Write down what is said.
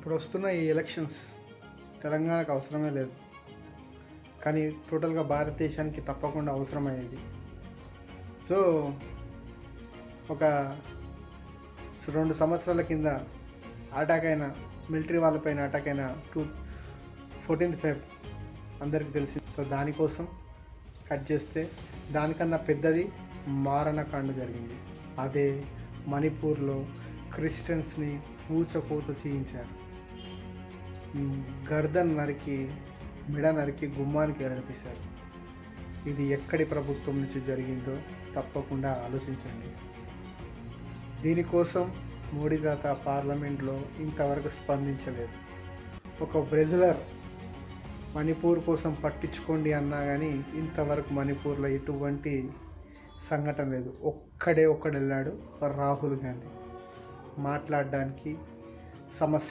ఇప్పుడు వస్తున్న ఈ ఎలక్షన్స్ తెలంగాణకు అవసరమే లేదు, కానీ టోటల్గా భారతదేశానికి తప్పకుండా అవసరమయ్యేది. సో ఒక 2 సంవత్సరాల కింద అటాక్ అయిన మిలిటరీ వాళ్ళపైన అటాక్ అయిన 14th Feb అందరికీ తెలిసింది. సో దానికోసం కట్ చేస్తే దానికన్నా పెద్దది మారణకాండ జరిగింది. అదే మణిపూర్లో క్రిస్టియన్స్ని ఊచకోత చేయించారు. గర్దన్ నరికి మెడ నరికి గుమ్మానికి ఎరగతీశారు. ఇది ఎక్కడి ప్రభుత్వం నుంచి జరిగిందో తప్పకుండా ఆలోచించండి. దీనికోసం మోడీ తాత పార్లమెంట్లో ఇంతవరకు స్పందించలేదు. ఒక బ్రెజిలర్ మణిపూర్ కోసం పట్టించుకోండి అన్నా కానీ ఇంతవరకు మణిపూర్లో ఎటువంటి సంఘటన లేదు. ఒక్కడు వెళ్ళాడు, రాహుల్ గాంధీ మాట్లాడడానికి, సమస్య